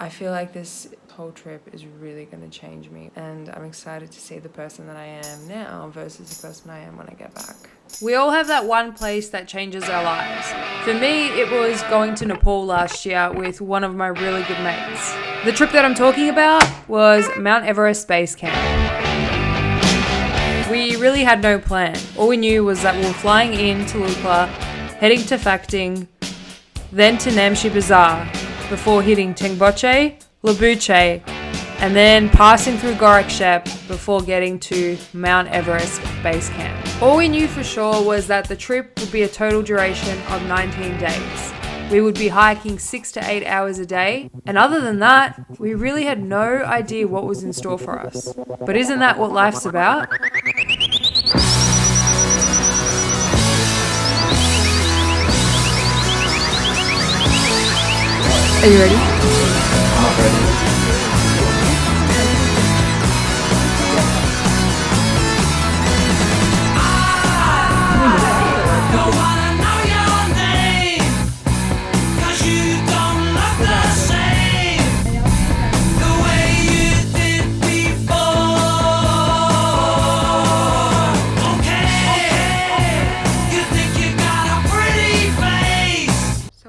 I feel like this whole trip is really going to change me, and I'm excited to see the person that I am now versus the person I am when I get back. We all have that one place that changes our lives. For me, it was going to Nepal last year with one of my really good mates. The trip that I'm talking about was Mount Everest Base Camp. We really had no plan. All we knew was that we were flying in to Lukla, heading to Phakting, then to Namche Bazaar, before hitting Tengboche, Labuche, and then passing through Gorakshep before getting to Mount Everest Base Camp. All we knew for sure was that the trip would be a total duration of 19 days. We would be hiking 6 to 8 hours a day, and other than that, we really had no idea what was in store for us. But isn't that what life's about? Are you ready? I'm not ready.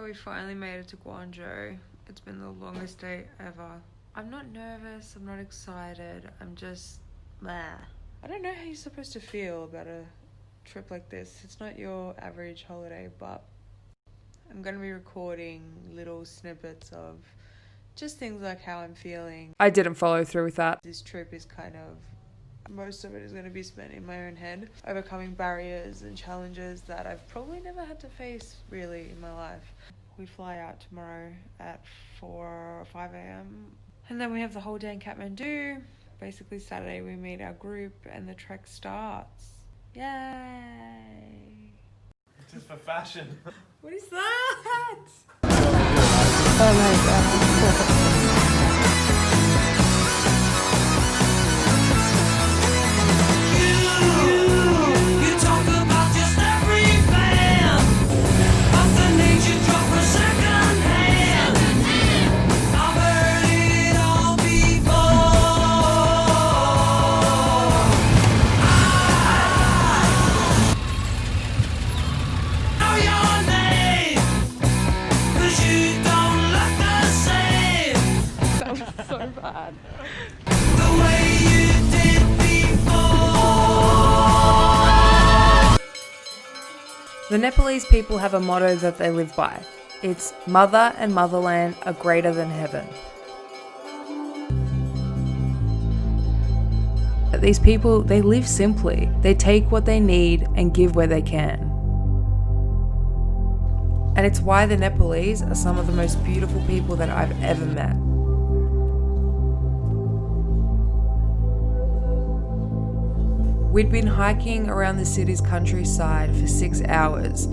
We finally made it to Guangzhou. It's been the longest day ever. I'm not nervous, I'm not excited, I'm just blah. I don't know how you're supposed to feel about a trip like this. It's not your average holiday, but I'm going to be recording little snippets of just things like how I'm feeling. I didn't follow through with that. This trip is kind of, most of it is going to be spent in my own head, overcoming barriers and challenges that I've probably never had to face really in my life. We fly out tomorrow at 4 or 5 a.m. and then we have the whole day in Kathmandu. Basically Saturday we meet our group and the trek starts. Yay! Just for fashion. What is that? Oh my god. The Nepalese people have a motto that they live by. It's mother and motherland are greater than heaven. These people, they live simply. They take what they need and give where they can. And it's why the Nepalese are some of the most beautiful people that I've ever met. We'd been hiking around the city's countryside for 6 hours.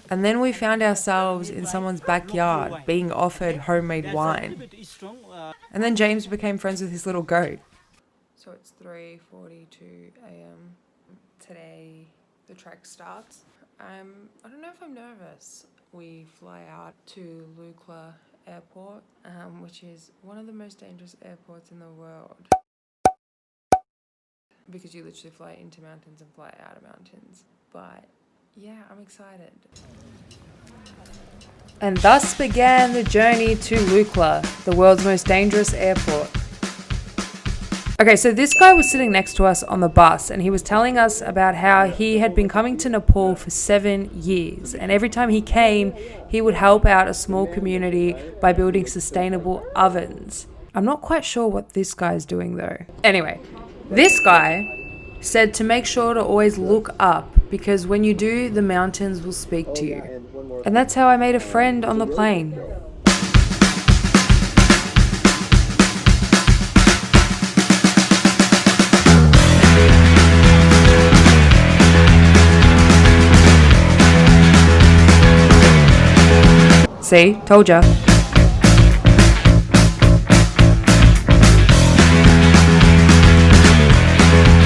And then we found ourselves in someone's backyard being offered homemade wine. And then James became friends with his little goat. So it's 3:42 a.m. Today the trek starts. I don't know if I'm nervous. We fly out to Lukla Airport, which is one of the most dangerous airports in the world. Because you literally fly into mountains and fly out of mountains. But yeah, I'm excited. And thus began the journey to Lukla, the world's most dangerous airport. Okay, so this guy was sitting next to us on the bus and he was telling us about how he had been coming to Nepal for 7 years. And every time he came, he would help out a small community by building sustainable ovens. I'm not quite sure what this guy's doing though. Anyway, this guy said to make sure to always look up because when you do, the mountains will speak to you. And that's how I made a friend on the plane. See? Told ya.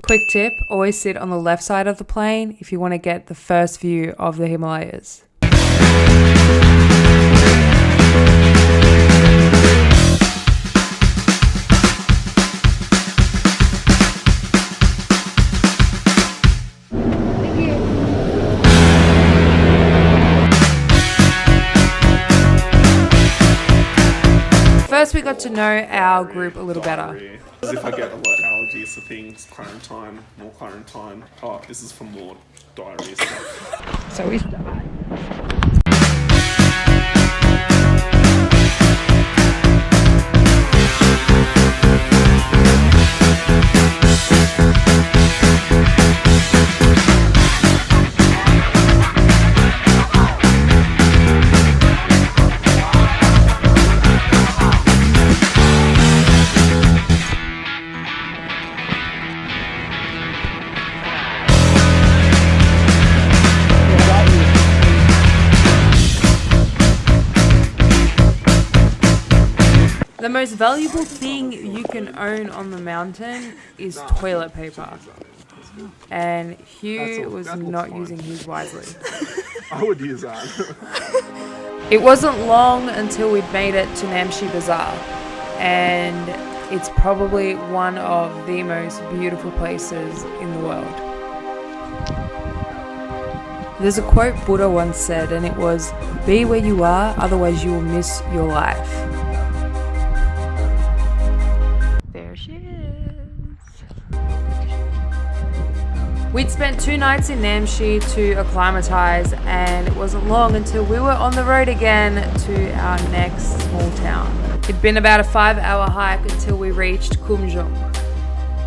Quick tip, always sit on the left side of the plane if you want to get the first view of the Himalayas. first we got to know our group a little better. Diarrhea. As if I get a lot of allergies to things, quarantine, more quarantine. Oh, this is for more diarrhea stuff. So we start. The most valuable thing you can own on the mountain is toilet paper. And Hugh was not using his wisely. I would use that. It wasn't long until we'd made it to Namche Bazaar. And it's probably one of the most beautiful places in the world. There's a quote Buddha once said, and it was, "Be where you are, otherwise you will miss your life." There she is. We'd spent 2 nights in Namche to acclimatise, and it wasn't long until we were on the road again to our next small town. It'd been about a 5-hour hike until we reached Kumjung.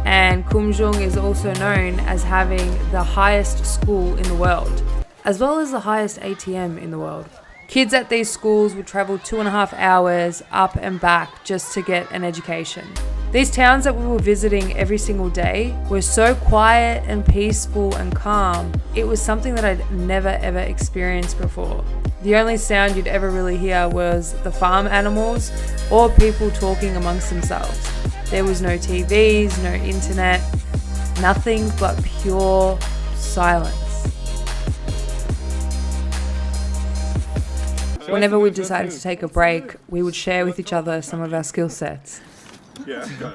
And Kumjung is also known as having the highest school in the world, as well as the highest ATM in the world. Kids at these schools would travel 2.5 hours up and back just to get an education. These towns that we were visiting every single day were so quiet and peaceful and calm. It was something that I'd never ever experienced before. The only sound you'd ever really hear was the farm animals or people talking amongst themselves. There was no TVs, no internet, nothing but pure silence. Whenever we decided to take a break, we would share with each other some of our skill sets. Yeah, go.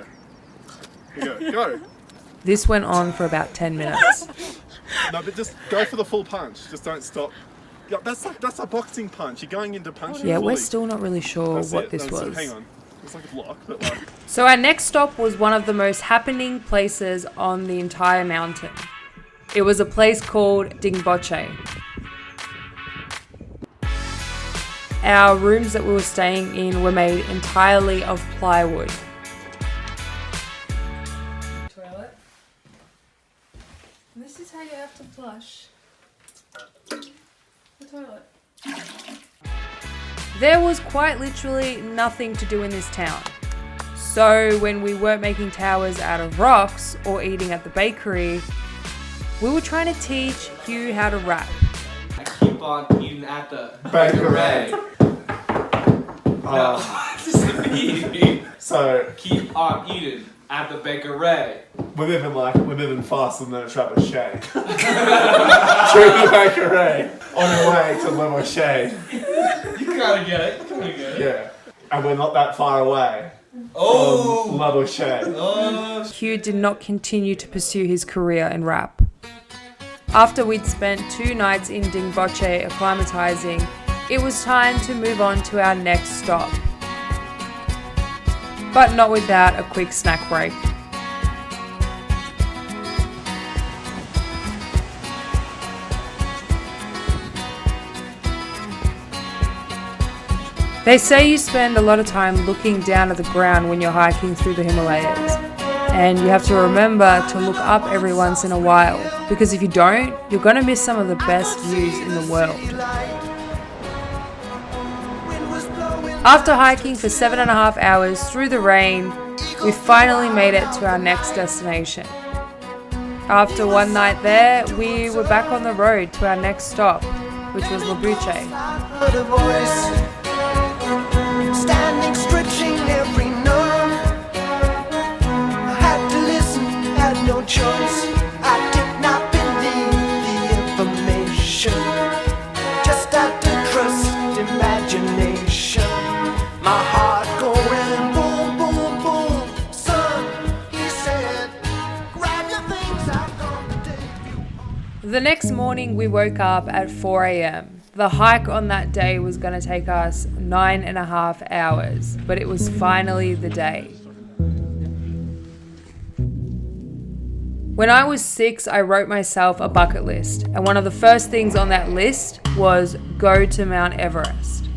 Go. This went on for about 10 minutes. No, but just go for the full punch. Just don't stop. Yeah, that's a boxing punch. You're going into punching. Yeah, fully. we're still not really sure That's what it. this No, was. Hang on. It's like a block, but like... So our next stop was one of the most happening places on the entire mountain. It was a place called Dingboche. Our rooms that we were staying in were made entirely of plywood. Toilet. This is how you have to flush the toilet. There was quite literally nothing to do in this town. So when we weren't making towers out of rocks or eating at the bakery, we were trying to teach Hugh how to rap. I keep on eating at the bakery. No, just eating. So Keep on eating at the bakery. we're moving fast and then trap a shade. Through the bakery on our way to Le Marché. You gotta get it. Yeah, and we're not that far away Oh. from Le Marché. Hugh did not continue to pursue his career in rap. After we'd spent 2 nights in Dingboche acclimatizing, it was time to move on to our next stop. But not without a quick snack break. They say you spend a lot of time looking down at the ground when you're hiking through the Himalayas. And you have to remember to look up every once in a while, because if you don't, you're going to miss some of the best views in the world. After hiking for 7.5 hours through the rain, we finally made it to our next destination. After one night there, we were back on the road to our next stop, which was Namche. Standing, stretching every nerve. I had to listen, had no choice. I did not believe the information. Just had to trust imagination. My heart going boom, boom, boom. Son, he said, grab your things, I'm gonna take you home. The next morning, we woke up at 4 a.m. The hike on that day was going to take us 9.5 hours, but it was finally the day. When I was 6, I wrote myself a bucket list, and one of the first things on that list was go to Mount Everest.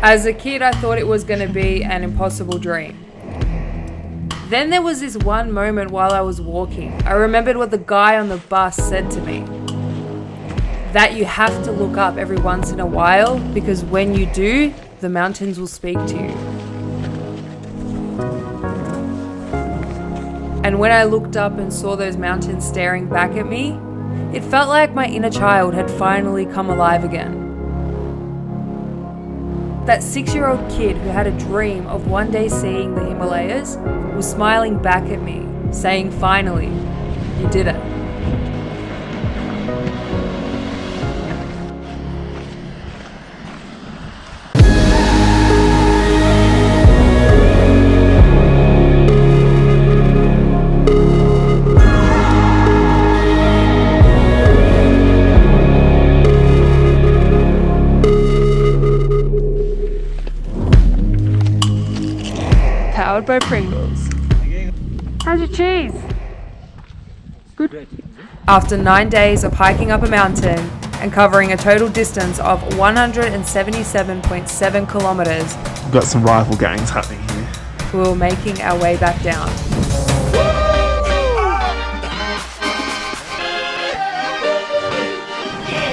As a kid, I thought it was going to be an impossible dream. Then there was this one moment while I was walking. I remembered what the guy on the bus said to me. That you have to look up every once in a while, because when you do, the mountains will speak to you. And when I looked up and saw those mountains staring back at me, it felt like my inner child had finally come alive again. That 6-year-old kid who had a dream of one day seeing the Himalayas was smiling back at me, saying, finally, you did it. Powered by Pringles. How's your cheese? Good. After 9 days of hiking up a mountain and covering a total distance of 177.7 kilometers, We've got some rival gangs happening here. we were making our way back down.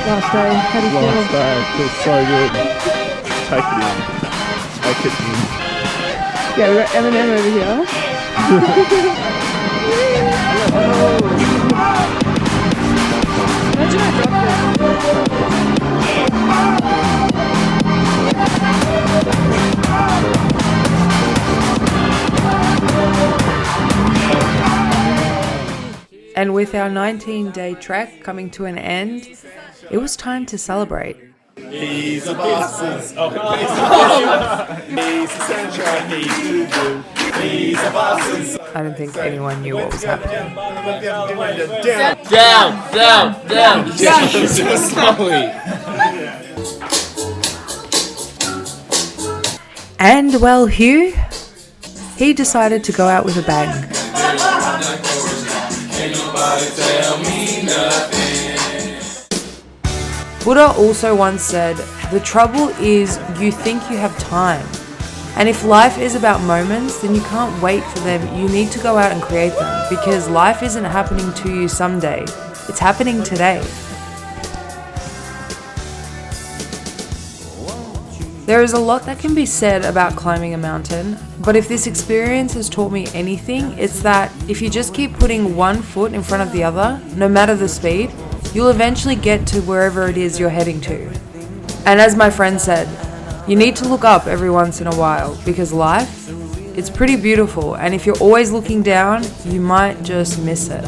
Last day, how do you feel? Last day, feels so good. Take it in. Take it in. Yeah, we got Eminem over here. Imagine I dropped it. And with our 19-day trek coming to an end, it was time to celebrate. He's a boss. He's a sunshine. He's a boss. I don't think anyone knew what was happening. Down. So slowly. And well, Hugh, he decided to go out with a bang. Buddha also once said, the trouble is you think you have time. And if life is about moments, then you can't wait for them. You need to go out and create them, because life isn't happening to you someday. It's happening today. There is a lot that can be said about climbing a mountain, but if this experience has taught me anything, it's that if you just keep putting one foot in front of the other, no matter the speed, you'll eventually get to wherever it is you're heading to. And as my friend said, you need to look up every once in a while, because life, it's pretty beautiful, and if you're always looking down, you might just miss it.